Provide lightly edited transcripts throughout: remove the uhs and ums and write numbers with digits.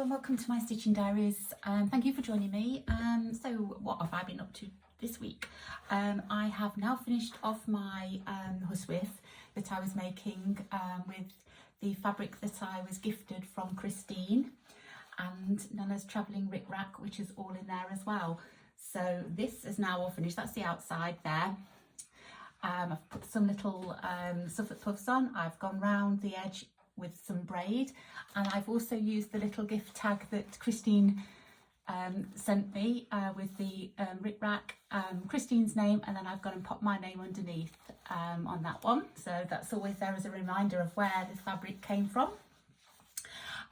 and welcome to my stitching diaries. Thank you for joining me. So what have I been up to this week? I have now finished off my huswith that I was making with the fabric that I was gifted from Christine, and Nana's travelling rick rack, which is all in there as well. So this is now all finished. That's the outside there. I've put some little Suffolk puffs on. I've gone round the edge with some braid, and I've also used the little gift tag that Christine sent me with the rick rack, Christine's name, and then I've gone and popped my name underneath on that one, so that's always there as a reminder of where the fabric came from.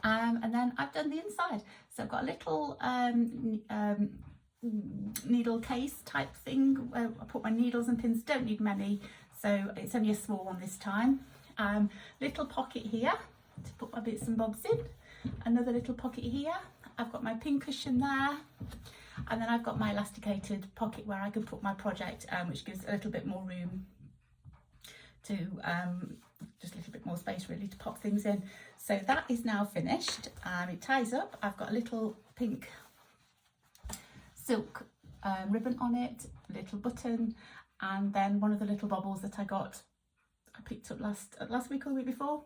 And then I've done the inside, so I've got a little needle case type thing where I put my needles and pins. Don't need many, so it's only a small one this time. Little pocket here to put my bits and bobs in, another little pocket here. I've got my pin cushion there, and then I've got my elasticated pocket where I can put my project, which gives a little bit more room to just a little bit more space really to pop things in. So that is now finished. It ties up. I've got a little pink silk ribbon on it, a little button, and then one of the little bobbles that I picked up last week or the week before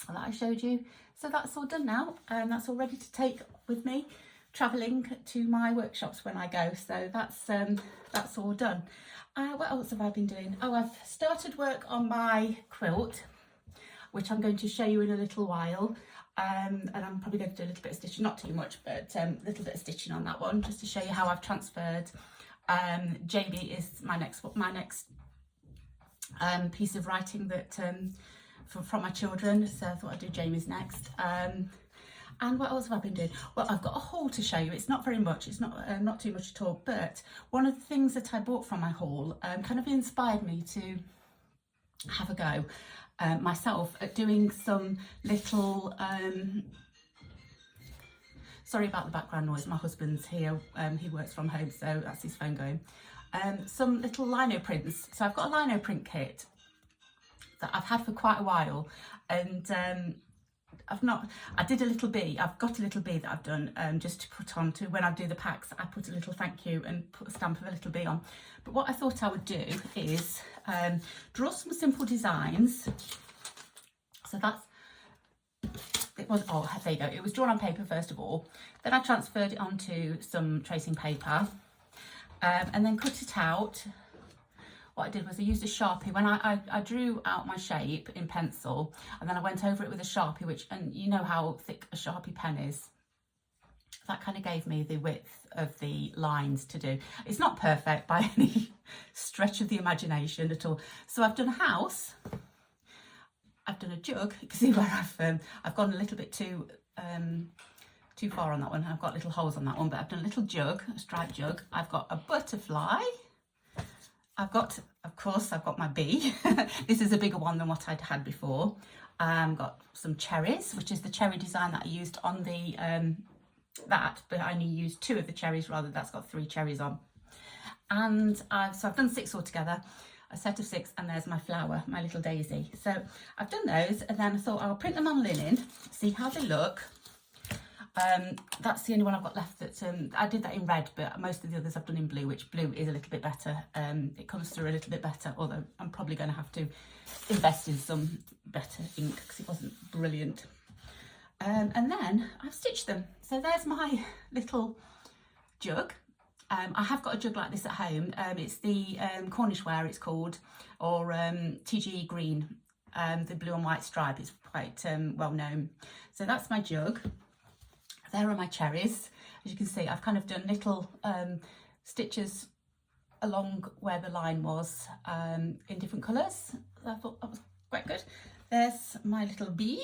that I showed you. So that's all done now, and that's all ready to take with me travelling to my workshops when I go. So that's all done. What else have I been doing? Oh, I've started work on my quilt, which I'm going to show you in a little while. And I'm probably going to do a little bit of stitching, not too much, but a little bit of stitching on that one, just to show you how I've transferred. Jamie is my next piece of writing that from my children, so I thought I'd do Jamie's next. And what else have I been doing? Well, I've got a haul to show you. It's not very much, it's not too much at all, but one of the things that I bought from my haul kind of inspired me to have a go myself at doing some little sorry about the background noise, my husband's here, he works from home, so that's his phone going. Some little lino prints. So I've got a lino print kit that I've had for quite a while, and I've got a little bee that I've done just to put on to when I do the packs. I put a little thank you and put a stamp of a little bee on. But what I thought I would do is draw some simple designs. So there you go. It was drawn on paper first of all, then I transferred it onto some tracing paper, and then cut it out. What I did was I used a Sharpie when I drew out my shape in pencil, and then I went over it with a Sharpie, and you know how thick a Sharpie pen is. That kind of gave me the width of the lines to do. It's not perfect by any stretch of the imagination at all. So I've done a house, I've done a jug. You can see where I've gone a little bit too far on that one. I've got little holes on that one, but I've done a little jug, a striped jug. I've got a butterfly. Of course, I've got my bee. This is a bigger one than what I'd had before. Got some cherries, which is the cherry design that I used on the but I only used 2 of the cherries rather. That's got 3 cherries on. And so I've done 6 altogether, a set of 6, and there's my flower, my little daisy. So I've done those, and then I thought I'll print them on linen, see how they look. That's the only one I've got left that I did that in red, but most of the others I've done in blue, which blue is a little bit better. It comes through a little bit better, although I'm probably going to have to invest in some better ink because it wasn't brilliant. And then I've stitched them. So there's my little jug. I have got a jug like this at home. It's the Cornish ware, it's called, or TG green, the blue and white stripe. It's quite well known. So that's my jug. There are my cherries. As you can see, I've kind of done little stitches along where the line was in different colours. I thought that was quite good. There's my little bee.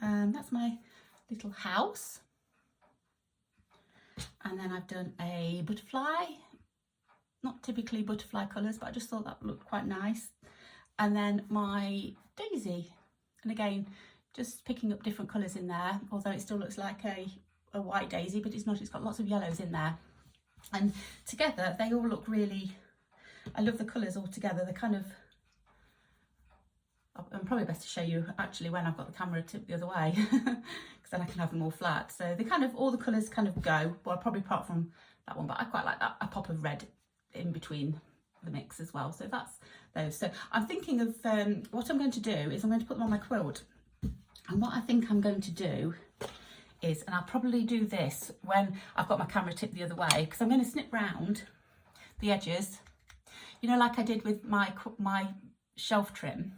That's my little house. And then I've done a butterfly. Not typically butterfly colours, but I just thought that looked quite nice. And then my daisy. And again, just picking up different colours in there, although it still looks like a white daisy, but it's not. It's got lots of yellows in there. And together, they all look really, I love the colours all together. They're kind of I'm probably best to show you actually when I've got the camera tipped the other way, because then I can have them all flat. So they kind of, all the colours kind of go, well, probably apart from that one, but I quite like that, a pop of red in between the mix as well. So that's those. So I'm thinking of what I'm going to do is I'm going to put them on my quilt. And what I think I'm going to do is, and I'll probably do this when I've got my camera tipped the other way, because I'm going to snip round the edges, you know, like I did with my shelf trim.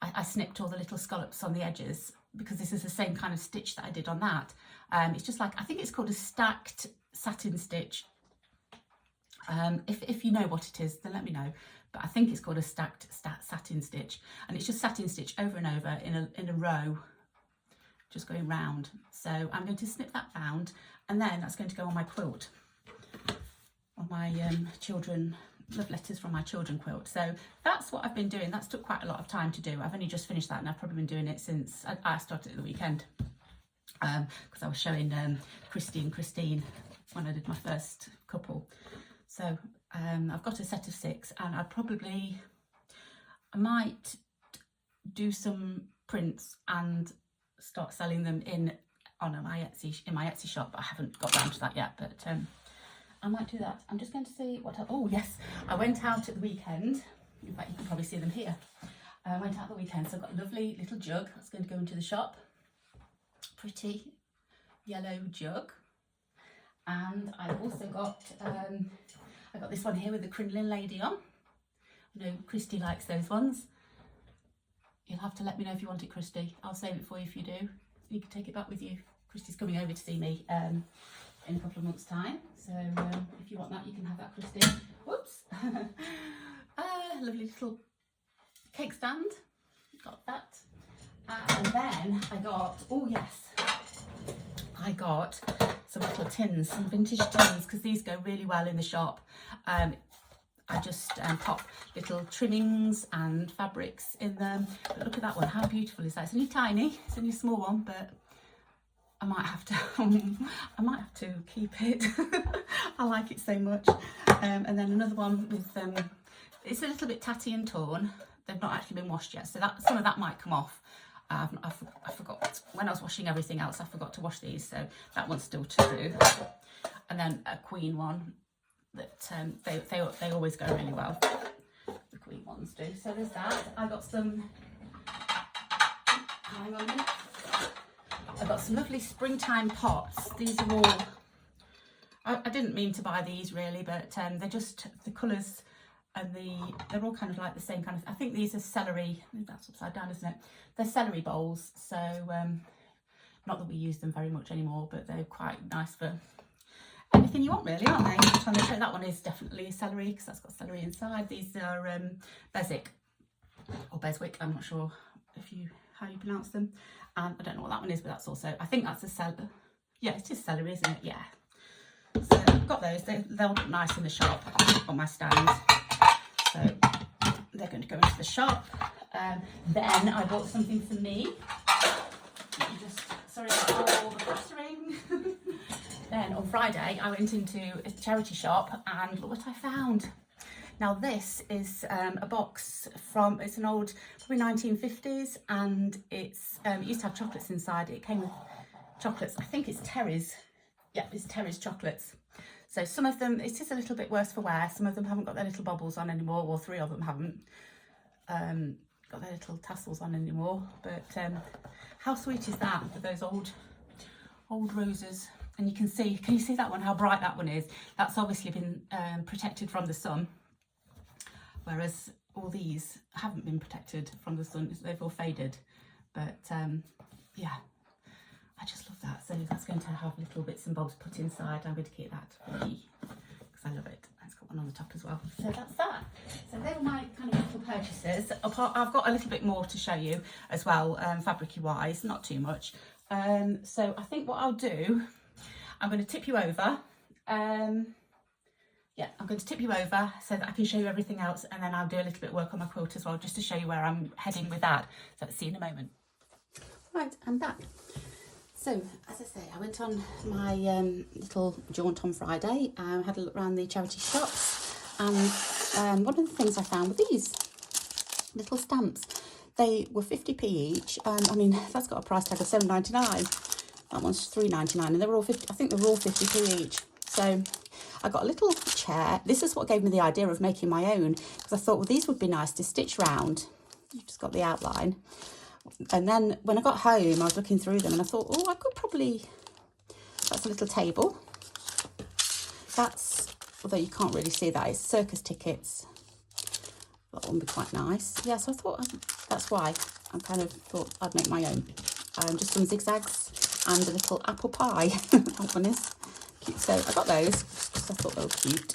I snipped all the little scallops on the edges, because this is the same kind of stitch that I did on that. It's just like, I think it's called a stacked satin stitch. If you know what it is, then let me know. But I think it's called a stacked satin stitch, and it's just satin stitch over and over in a row, just going round. So I'm going to snip that round, and then that's going to go on my quilt, on my children love letters from my children quilt. So that's what I've been doing. That's took quite a lot of time to do. I've only just finished that, and I've probably been doing it since I started at the weekend, because I was showing Christy and Christine when I did my first couple. So I've got a set of 6, and I might do some prints and start selling them in my Etsy shop. I haven't got down to that yet, but I might do that. I'm just going to see what oh yes, I went out at the weekend. In fact, you can probably see them here. I went out the weekend, so I've got a lovely little jug that's going to go into the shop. Pretty yellow jug. And I've also got I got this one here with the crinoline lady on. I know Christy likes those ones. You'll have to let me know if you want it, Christy. I'll save it for you if you do. You can take it back with you. Christy's coming over to see me in a couple of months' time. So if you want that, you can have that, Christy. Whoops. Lovely little cake stand. Got that. And then I got, oh yes, I got some little tins, some vintage tins, because these go really well in the shop. I just pop little trimmings and fabrics in them. But look at that one, how beautiful is that? It's only tiny, it's only a small one, but I might have to keep it. I like it so much. And then another one with it's a little bit tatty and torn. They've not actually been washed yet, so that some of that might come off. I forgot when I was washing everything else. I forgot to wash these, so that one's still to do. And then a queen one that they always go really well. The queen ones do. So there's that. I got some. Hang on a minute. I got some lovely springtime pots. These are all. I didn't mean to buy these really, but they're just the colours. And they're all kind of like the same kind of, I think these are celery, that's upside down, isn't it? They're celery bowls, so not that we use them very much anymore, but they're quite nice for anything you want really, aren't they? I'm trying to show that one is definitely celery, because that's got celery inside. These are Beswick, or Beswick, I'm not sure how you pronounce them. And I don't know what that one is, but that's also, I think that's a celery. Yeah, it's just celery, isn't it? Yeah. So I've got those, they'll look nice in the shop on my stand. So they're going to go into the shop. Then I bought something for me. Sorry about all the cluttering. Then on Friday I went into a charity shop, and look what I found. Now this is a box from, it's an old, probably 1950s, and it used to have chocolates inside. It came with chocolates. I think it's Terry's. Yeah, it's Terry's chocolates. So some of them, it is a little bit worse for wear. Some of them haven't got their little bobbles on anymore, or 3 of them haven't got their little tassels on anymore. But how sweet is that, for those old roses? And you can you see that one, how bright that one is? That's obviously been protected from the sun, whereas all these haven't been protected from the sun. They've all faded. But yeah. I just love that. So that's going to have little bits and bobs put inside. I'm going to keep that for me because I love it. It's got one on the top as well. So that's that. So they were my kind of little purchases. I've got a little bit more to show you as well, fabric-y wise, not too much. So I think what I'll do, I'm going to tip you over. Yeah, I'm going to tip you over so that I can show you everything else, and then I'll do a little bit of work on my quilt as well, just to show you where I'm heading with that. So let's see in a moment. Right, I'm back. So, as I say, I went on my little jaunt on Friday. I had a look around the charity shops, and one of the things I found were these little stamps. They were 50p each. I mean, that's got a price tag of £7.99. That one's £3.99, and they were all 50. I think they were all 50p each. So I got a little chair. This is what gave me the idea of making my own, because I thought, well, these would be nice to stitch round. You've just got the outline. And then when I got home, I was looking through them and I thought, oh, I could probably, that's a little table. That's, although you can't really see that, it's circus tickets. That one would be quite nice. Yeah, so I thought, that's why I kind of thought I'd make my own. Just some zigzags and a little apple pie. That one is cute. So I got those because I thought they were cute.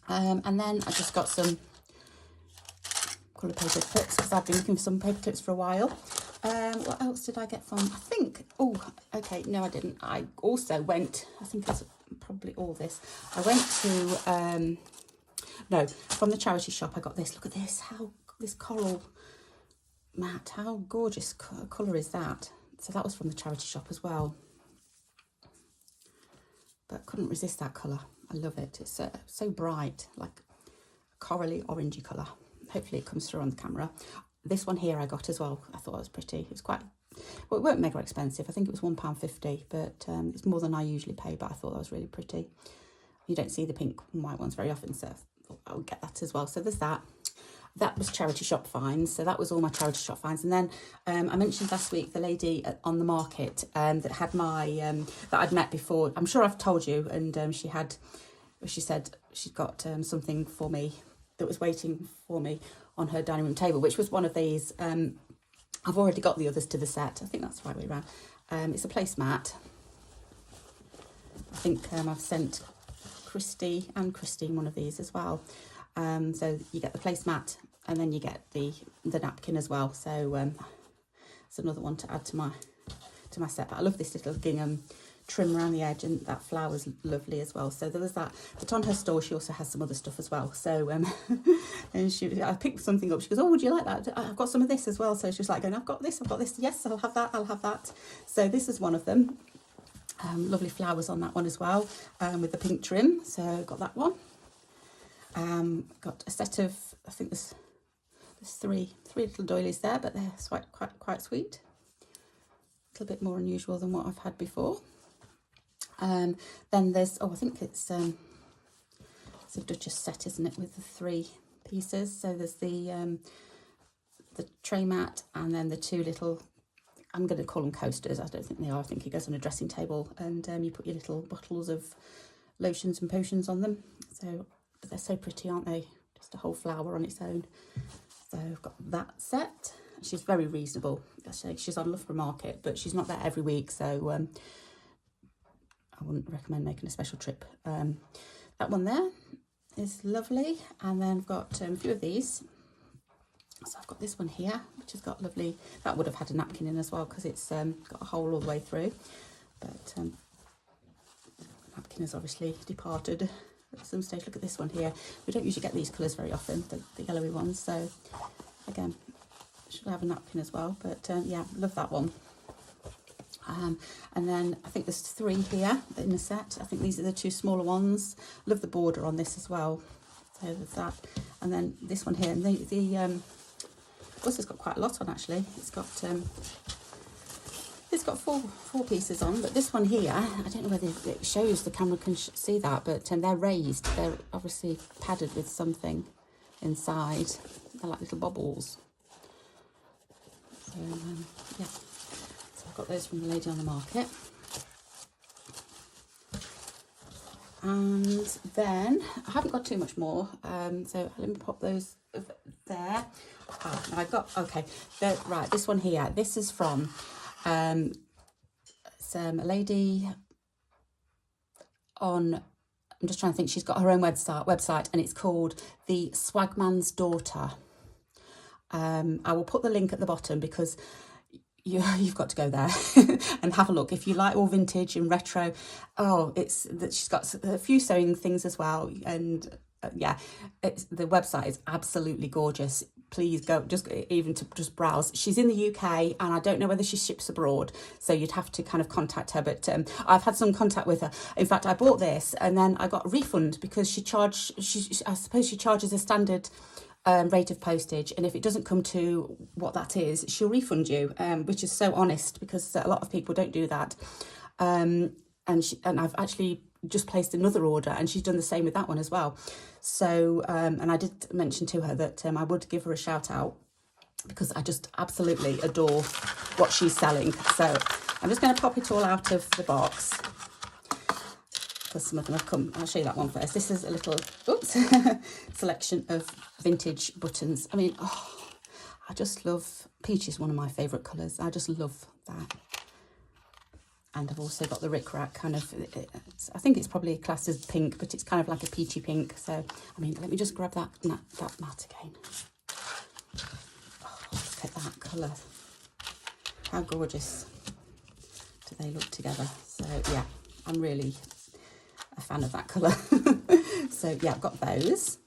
And then I just got some colour paper clips because I've been looking for some paper clips for a while. What else did I get from, I think, oh, okay, no, I didn't. I also went, I think it's probably all this. I went to, no, from the charity shop, I got this. Look at this, how, this coral mat, how gorgeous colour is that? So that was from the charity shop as well. But couldn't resist that colour. I love it. It's so bright, like a corally orangey colour. Hopefully it comes through on the camera. This one here I got as well. I thought it was pretty. It was quite, well, it weren't mega expensive. I think it was £1.50, but it's more than I usually pay, but I thought that was really pretty. You don't see the pink and white ones very often, so I thought I would get that as well. So there's that. That was charity shop finds. So that was all my charity shop finds. And then I mentioned last week the lady on the market that had my, that I'd met before. I'm sure I've told you. And she said she'd got something for me that was waiting for me on her dining room table, which was one of these. I've already got the others to the set. I think that's the right way around. It's a placemat. I think I've sent Christy and Christine one of these as well. So you get the placemat and then you get the napkin as well. So it's another one to add to my set. But I love this little gingham trim around the edge, and that flower's lovely as well. So there was that. But on her store, she also has some other stuff as well. So and I picked something up. She goes, "Oh, would you like that? I've got some of this as well." So she was like going, "I've got this. I've got this. Yes, I'll have that. I'll have that." So this is one of them. Lovely flowers on that one as well, with the pink trim. So got that one. Got a set of, I think there's three little doilies there, but they're quite sweet. A little bit more unusual than what I've had before. Then there's, I think it's a Duchess set, isn't it, with the 3 pieces. So there's the tray mat, and then the 2 little, I'm going to call them coasters. I don't think they are. I think it goes on a dressing table, and you put your little bottles of lotions and potions on them. So they're so pretty, aren't they? Just a whole flower on its own. So I've got that set. She's very reasonable. She's on Loughborough Market, but she's not there every week, so I wouldn't recommend making a special trip. That one there is lovely. And then I've got a few of these. So I've got this one here, which has got lovely, that would have had a napkin in as well, because it's got a hole all the way through. But the napkin has obviously departed at some stage. Look at this one here. We don't usually get these colours very often, the yellowy ones. So again, should have a napkin as well. But yeah, love that one. And then I think there's 3 here in the set. I think these are the 2 smaller ones. Love the border on this as well. So there's that. And then this one here. And this has got quite a lot on actually. It's got 4 pieces on, but this one here, I don't know whether it shows, the camera can see that, but they're raised. They're obviously padded with something inside. They're like little bubbles. So yeah. Got those from the lady on the market. And then I haven't got too much more, so let me pop those there. I got, okay, right, this one here, this is from a lady on, I'm just trying to think, she's got her own website, and it's called The Swagman's Daughter. I will put the link at the bottom, because you've got to go there and have a look if you like all vintage and retro. Oh, it's that she's got a few sewing things as well, and yeah, the website is absolutely gorgeous. Please go, just browse. She's in the UK, and I don't know whether she ships abroad, so you'd have to kind of contact her, but I've had some contact with her. In fact, I bought this and then I got a refund because I suppose she charges a standard rate of postage, and if it doesn't come to what that is, she'll refund you, which is so honest, because a lot of people don't do that. And I've actually just placed another order, and she's done the same with that one as well. So and I did mention to her that I would give her a shout out, because I just absolutely adore what she's selling. So I'm just going to pop it all out of the box, because some of them have come. I'll show you that one first. This is a little selection of vintage buttons. I mean, I just love, peach is one of my favourite colours. I just love that. And I've also got the rickrack kind of, I think it's probably classed as pink, but it's kind of like a peachy pink. So, I mean, let me just grab that mat again. Oh, look at that colour. How gorgeous do they look together? So, yeah, I'm really a fan of that colour. So, yeah, I've got those.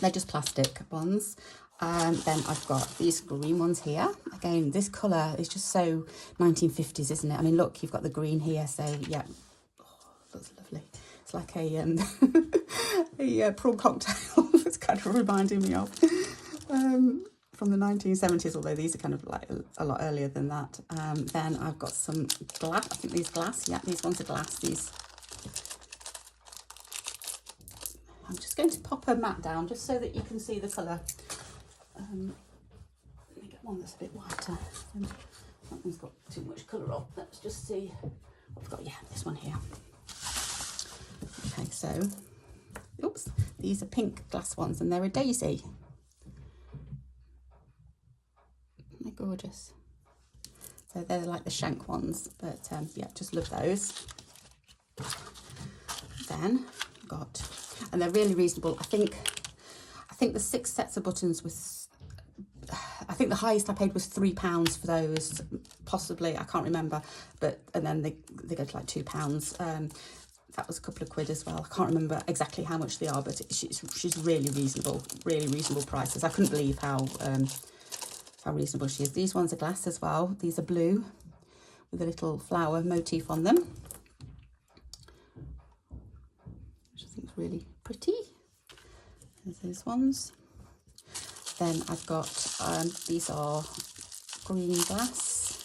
They're just plastic ones. Then I've got these green ones here. Again, this colour is just so 1950s, isn't it? I mean, look, you've got the green here, so yeah, looks lovely. It's like a prawn cocktail. It's kind of reminding me of from the 1970s, although these are kind of like a lot earlier than that. Then I've got some glass. I think these glass. Yeah, these ones are glass. These. I'm just going to pop a mat down just so that you can see the colour. Let me get one that's a bit whiter. That one's got too much colour on. Let's just see. I've got, yeah, this one here. Okay, so, oops, these are pink glass ones, and they're a daisy. They're gorgeous. So they're like the shank ones, but yeah, just love those. Then got, and they're really reasonable. I think the 6 sets of buttons was, I think the highest I paid was £3 for those, possibly, I can't remember, but, and then they go to like £2. That was a couple of quid as well. I can't remember exactly how much they are, but she's really reasonable prices. I couldn't believe how reasonable she is. These ones are glass as well. These are blue with a little flower motif on them, which I think is really pretty. There's those ones. Then I've got, these are green glass.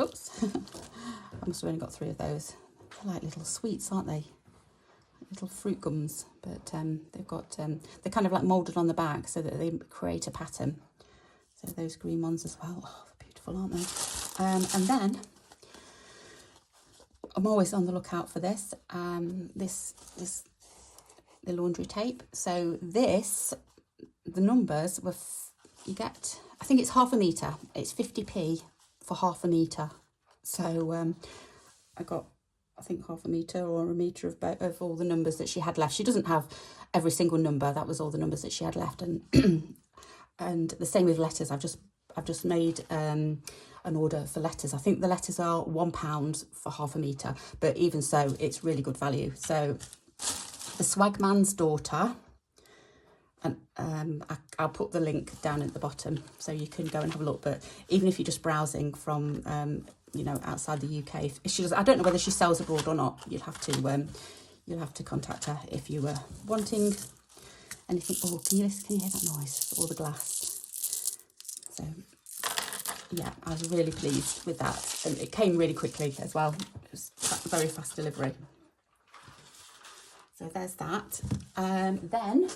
Oops, I must have only got 3 of those. They're like little sweets, aren't they? Little fruit gums, but they've got, they're kind of like moulded on the back so that they create a pattern. So those green ones as well. Oh, they're beautiful, aren't they? And then, I'm always on the lookout for this. The laundry tape. So this, the numbers were, you get, I think it's half a metre. It's 50p for half a metre. So I got, I think, half a metre or a metre of all the numbers that she had left. She doesn't have every single number. That was all the numbers that she had left. And and the same with letters. I've just made an order for letters. I think the letters are £1 for half a metre, but even so, it's really good value. So the Swagman's Daughter, and I'll put the link down at the bottom so you can go and have a look. But even if you're just browsing from you know, outside the UK, if she does, I don't know whether she sells abroad or not. You'll have to contact her if you were wanting anything. Oh, can you hear that noise? All the glass. So yeah, I was really pleased with that, and it came really quickly as well. It was very fast delivery. So there's that. Then,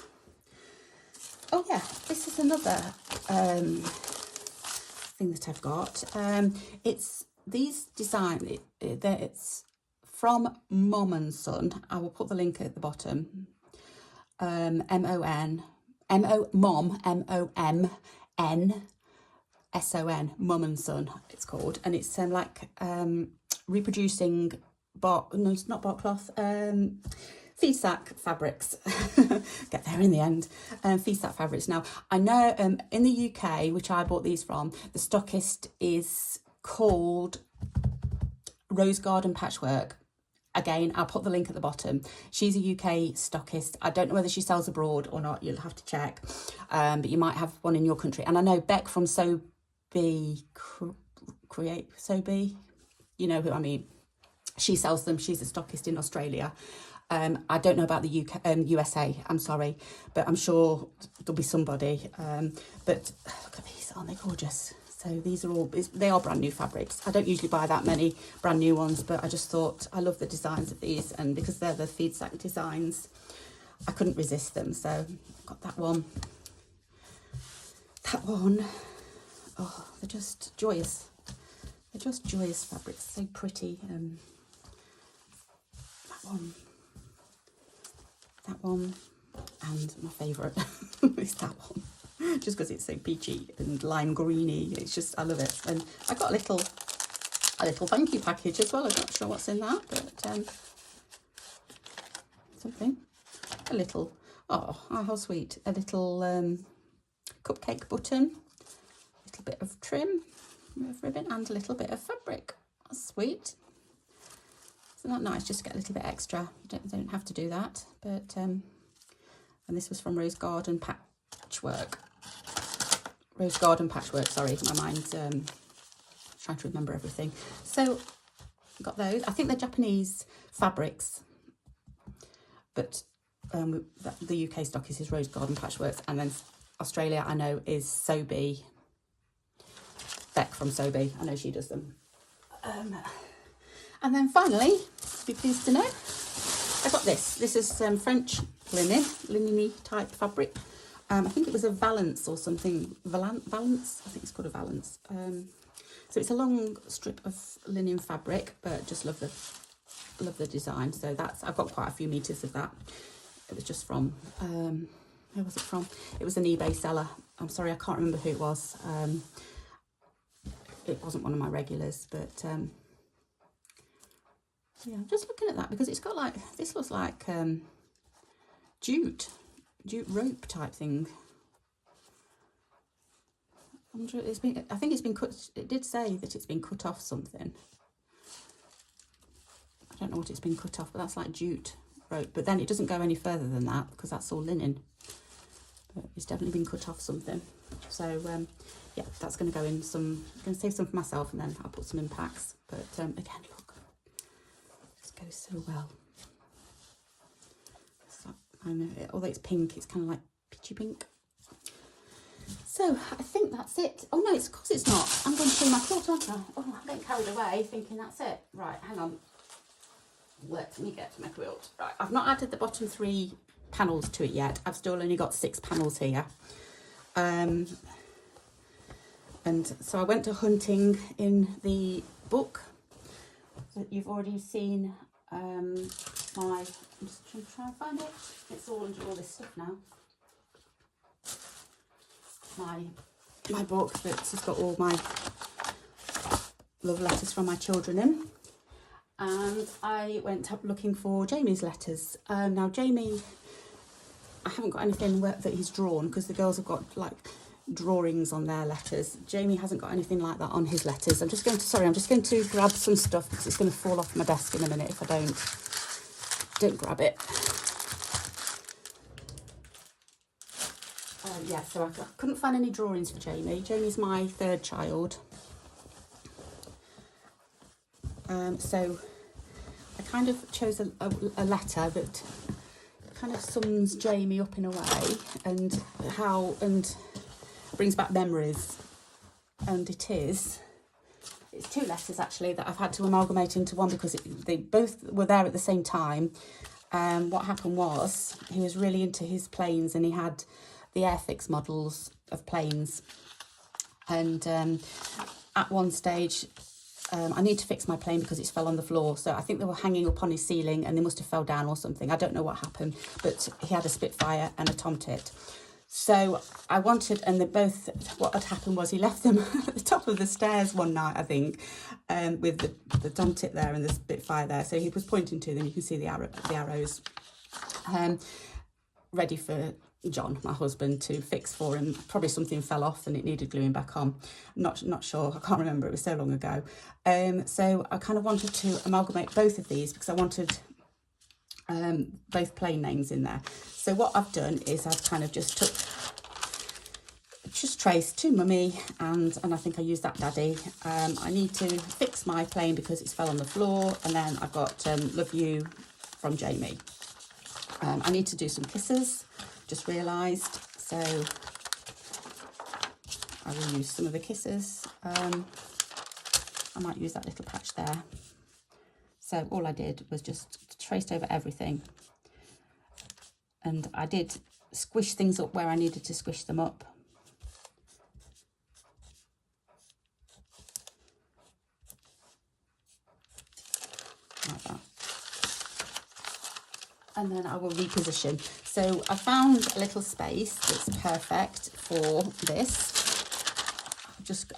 oh yeah, this is another thing that I've got. It's these design. It's from Momnson. I will put the link at the bottom. Momnson, Momnson. It's called, and it's like reproducing bark. No, it's not bark cloth. Feed sack fabrics. Get there in the end. Feed sack fabrics. Now, I know in the UK, which I bought these from, the stockist is called Rose Garden Patchwork. Again, I'll put the link at the bottom. She's a UK stockist. I don't know whether she sells abroad or not. You'll have to check. But you might have one in your country. And I know Beck from Sobe, you know who I mean. She sells them. She's a stockist in Australia. I don't know about the USA, I'm sorry, but I'm sure there'll be somebody. But look at these, aren't they gorgeous? So these are all, they are brand new fabrics. I don't usually buy that many brand new ones, but I just thought I love the designs of these, and because they're the feed sack designs, I couldn't resist them. So I've got that one. That one, oh, they're just joyous. They're just joyous fabrics, so pretty. That one, and my favourite is that one. Just because it's so peachy and lime greeny. It's just, I love it. And I got a little thank you package as well. I'm not sure what's in that, but something. A little, oh, how sweet. A little cupcake button, a little bit of trim, of ribbon, and a little bit of fabric. That's sweet. Isn't that nice? Just to get a little bit extra. Don't have to do that. But and this was from Rose Garden Patchwork. Rose Garden Patchwork, sorry, my mind's trying to remember everything. So got those. I think they're Japanese fabrics, but the UK stock is Rose Garden Patchworks, and then Australia I know is Sobe. Beck from Sobe, I know she does them. And then finally, be pleased to know, I got this. This is French linen-y type fabric. I think it was a valance or something. Valance? I think it's called a valance. So it's a long strip of linen fabric, but just love the design. So that's, I've got quite a few meters of that. It was just from, where was it from? It was an eBay seller. I'm sorry, I can't remember who it was. It wasn't one of my regulars, but yeah, I'm just looking at that because it's got like, this looks like jute rope type thing. I think it's been cut. It did say that it's been cut off something. I don't know what it's been cut off, but that's like jute rope. But then it doesn't go any further than that because that's all linen. But it's definitely been cut off something. So yeah, that's going to go in some. I'm going to save some for myself, and then I'll put some in packs. But again, look, it just goes so well. I know, although it's pink, it's kind of like peachy pink. So I think that's it. Oh no, of course it's not. I'm going to show my quilt, aren't I? Oh, I'm getting carried away thinking that's it. Right, hang on. Let me get to my quilt. Right, I've not added the bottom 3 panels to it yet. I've still only got 6 panels here. And so I went to hunting in the book that you've already seen. I'm just trying to find it. It's all under all this stuff now. My book that's got all my love letters from my children in. And I went up looking for Jamie's letters. Now Jamie, I haven't got anything that he's drawn because the girls have got like drawings on their letters. Jamie hasn't got anything like that on his letters. I'm just going to grab some stuff because it's going to fall off my desk in a minute if I don't grab it. Yeah, so I couldn't find any drawings for Jamie. Jamie's my 3rd child. So I kind of chose a letter that kind of sums Jamie up in a way and brings back memories. And it's 2 letters actually that I've had to amalgamate into one because they both were there at the same time. What happened was he was really into his planes and he had the Airfix models of planes, and at one stage I need to fix my plane because it's fell on the floor, so I think they were hanging up on his ceiling and they must have fell down or something. I don't know what happened, but he had a Spitfire and a Tomtit. So I wanted, and what had happened was he left them at the top of the stairs one night, I think, with the Tomtit there and the Spitfire there. So he was pointing to them, you can see the arrows, ready for John, my husband, to fix for him. Probably something fell off and it needed gluing back on. Not sure, I can't remember, it was so long ago. So I kind of wanted to amalgamate both of these because I wanted both plain names in there. So what I've done is I've kind of just traced to Mummy, and I think I used that Daddy. I need to fix my plane because it's fell on the floor, and then I've got love you from Jamie. I need to do some kisses, just realised, so I will use some of the kisses. I might use that little patch there. So all I did was just traced over everything, and I did squish things up where I needed to squish them up. Like that. And then I will reposition. So I found a little space that's perfect for this.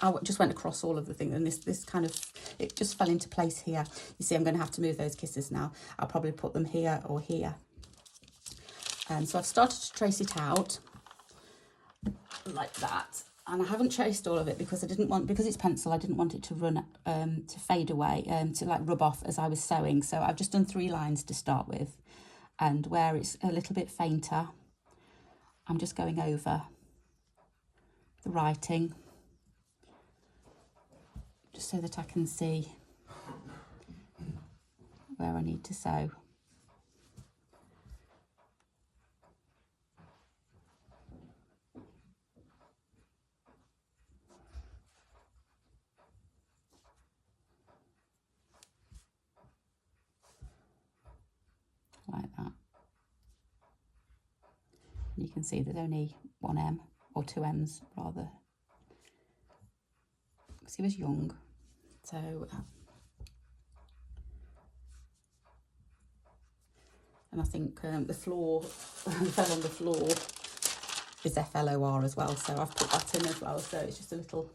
I just went across all of the things, and this kind of, it just fell into place here. You see, I'm going to have to move those kisses now. I'll probably put them here or here. So I've started to trace it out like that, and I haven't traced all of it because I didn't want, because it's pencil, I didn't want it to run to fade away, to like rub off as I was sewing. So I've just done 3 lines to start with, and where it's a little bit fainter, I'm just going over the writing just so that I can see where I need to sew. Like that. You can see there's only 1 M, or 2 M's rather, because he was young. So and I think the floor fell on the floor is FLOR as well, so I've put that in as well. So it's just a little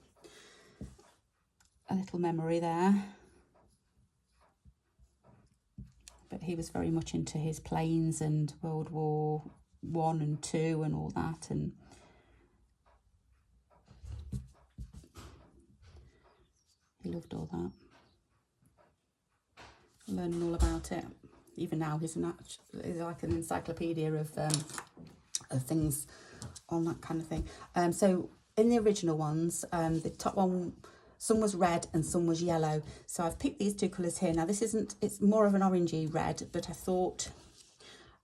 memory there. But he was very much into his planes and World War I and II and all that, and he loved all that. Learning all about it. Even now, he's like an encyclopedia of things on that kind of thing. So in the original ones, the top one, some was red and some was yellow. So I've picked these 2 colours here. Now this isn't, it's more of an orangey red, but I thought,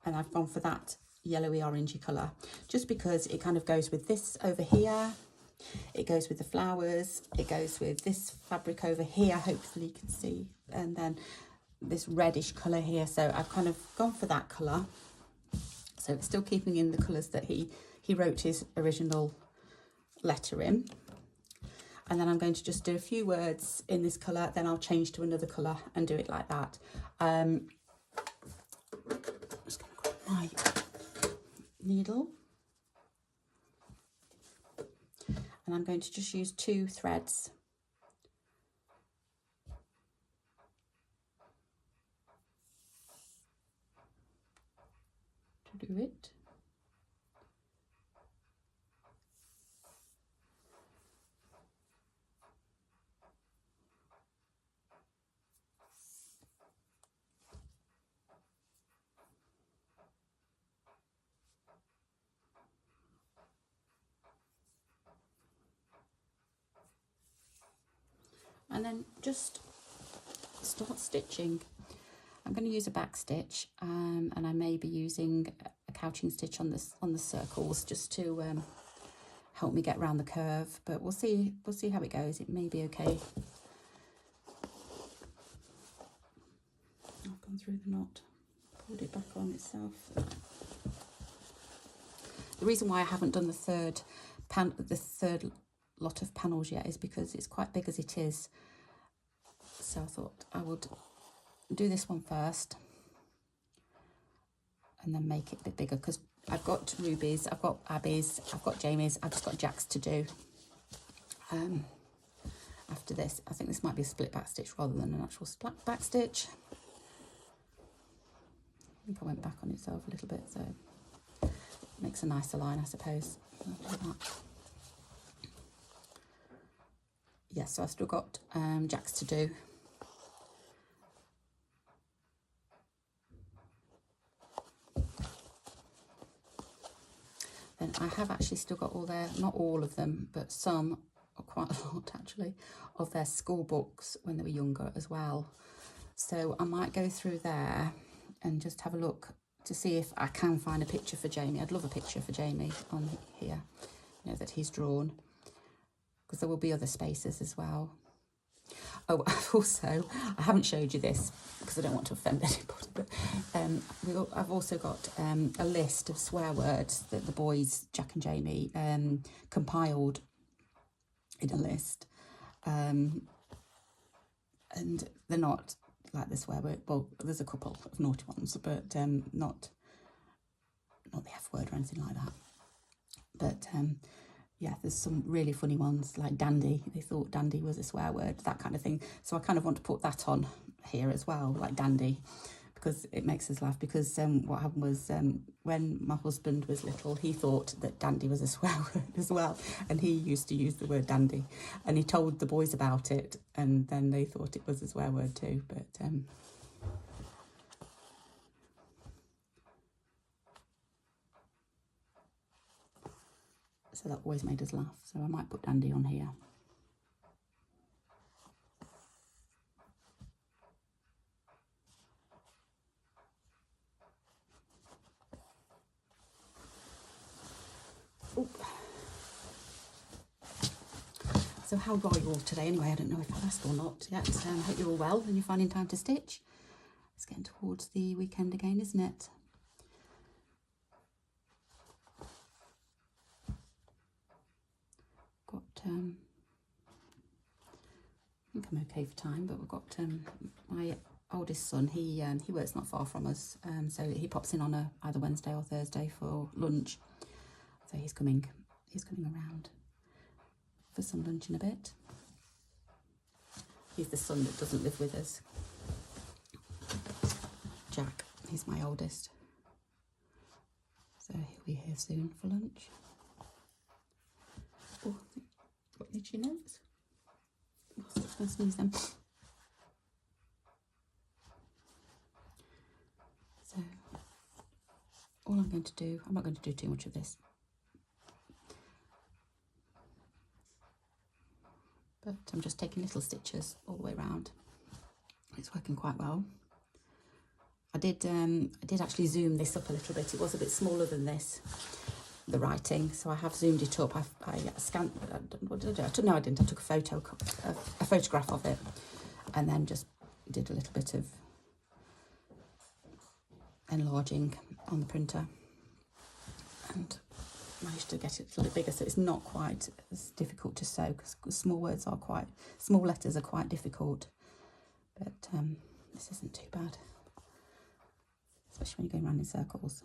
and I've gone for that yellowy orangey colour, just because it kind of goes with this over here. It goes with the flowers. It goes with this fabric over here, hopefully you can see. And then this reddish colour here. So I've kind of gone for that colour. So it's still keeping in the colours that he wrote his original letter in. And then I'm going to just do a few words in this colour, then I'll change to another colour and do it like that. I'm just going to grab my needle. And I'm going to just use 2 threads. To do it. And then just start stitching. I'm going to use a back stitch, and I may be using a couching stitch on the circles just to help me get around the curve. But we'll see how it goes. It may be okay. I've gone through the knot, pulled it back on itself. The reason why I haven't done the third lot of panels yet is because it's quite big as it is. So I thought I would do this one first and then make it a bit bigger, because I've got Ruby's, I've got Abby's, I've got Jamie's, I've just got Jack's to do. After this, I think this might be a split back stitch rather than an actual split back stitch. I think I went back on itself a little bit, so it makes a nicer line, I suppose. Like that. Yes, so I've still got Jack's to do. Then I have actually still got all their, not all of them, but some, or quite a lot actually, of their school books when they were younger as well. So I might go through there and just have a look to see if I can find a picture for Jamie. I'd love a picture for Jamie on here, you know, that he's drawn, because there will be other spaces as well. Oh, also, I haven't showed you this because I don't want to offend anybody, but I've also got a list of swear words that the boys, Jack and Jamie, compiled in a list. And they're not like the swear word. Well, there's a couple of naughty ones, but not the F word or anything like that. But yeah, there's some really funny ones like dandy. They thought dandy was a swear word, that kind of thing. So I kind of want to put that on here as well, like dandy, because it makes us laugh. Because what happened was when my husband was little, he thought that dandy was a swear word as well, and he used to use the word dandy, and he told the boys about it, and then they thought it was a swear word too. But so that always made us laugh. So I might put dandy on here. Ooh. So how are you all today anyway? I don't know if I've asked or not yet. I hope you're all well and you're finding time to stitch. It's getting towards the weekend again, isn't it? Got I think I'm okay for time, but we've got my oldest son. He works not far from us, so he pops in on either Wednesday or Thursday for lunch. So he's coming around for some lunch in a bit. He's the son that doesn't live with us. Jack, he's my oldest. So he'll be here soon for lunch. Oh, got itchy nose. Oh, I'm just going to sneeze them. So all I'm going to do, I'm not going to do too much of this, but I'm just taking little stitches all the way around. It's working quite well. I did actually zoom this up a little bit. It was a bit smaller than this, the writing, so I have zoomed it up. I scanned, what did I do? No, I didn't. I took a photograph of it, and then just did a little bit of enlarging on the printer, and managed to get it a little bit bigger, so it's not quite as difficult to sew, because small letters are quite difficult. But this isn't too bad, especially when you're going around in circles.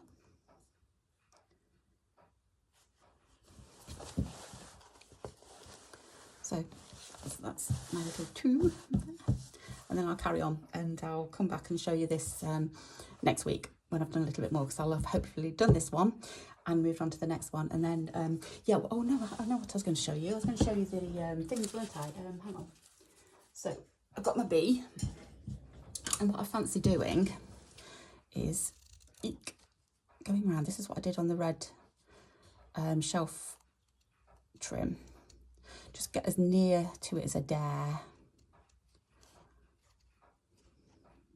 So that's my little tube there. And then I'll carry on, and I'll come back and show you this next week when I've done a little bit more, because I'll have hopefully done this one and moved on to the next one. And then yeah, oh no, I know what I was going to show you. I was going to show you the things, weren't I? Hang on. So I've got my bee, and what I fancy doing is going around. This is what I did on the red shelf trim. Just get as near to it as I dare,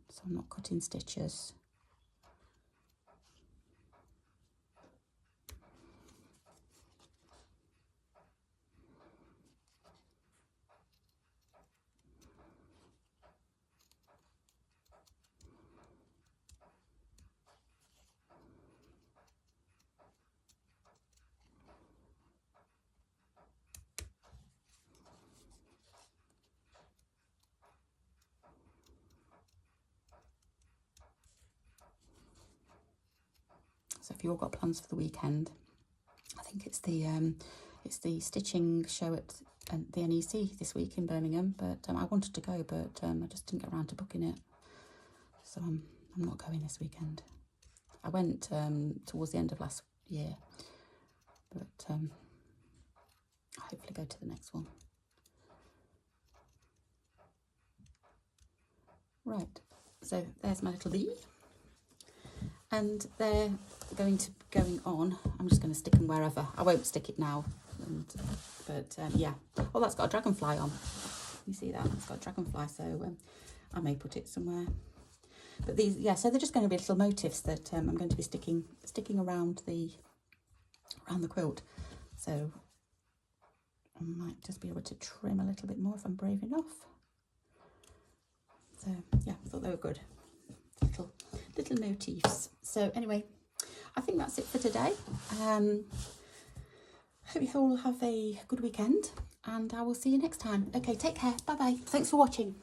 so I'm not cutting stitches. So if you've all got plans for the weekend, I think it's the stitching show at the NEC this week in Birmingham, but I wanted to go, but I just didn't get around to booking it, so I'm not going this weekend. I went towards the end of last year, but I'll hopefully go to the next one. Right, so there's my little bee, and they're going on. I'm just going to stick them wherever. I won't stick it now, but yeah. Oh, that's got a dragonfly on. You see that? It's got a dragonfly, so I may put it somewhere. But these, yeah, so they're just going to be little motifs that I'm going to be sticking around the quilt. So I might just be able to trim a little bit more if I'm brave enough. So yeah, I thought they were good. Little motifs. So anyway, I think that's it for today. Hope you all have a good weekend, and I will see you next time. Okay, take care. Bye bye. Thanks for watching.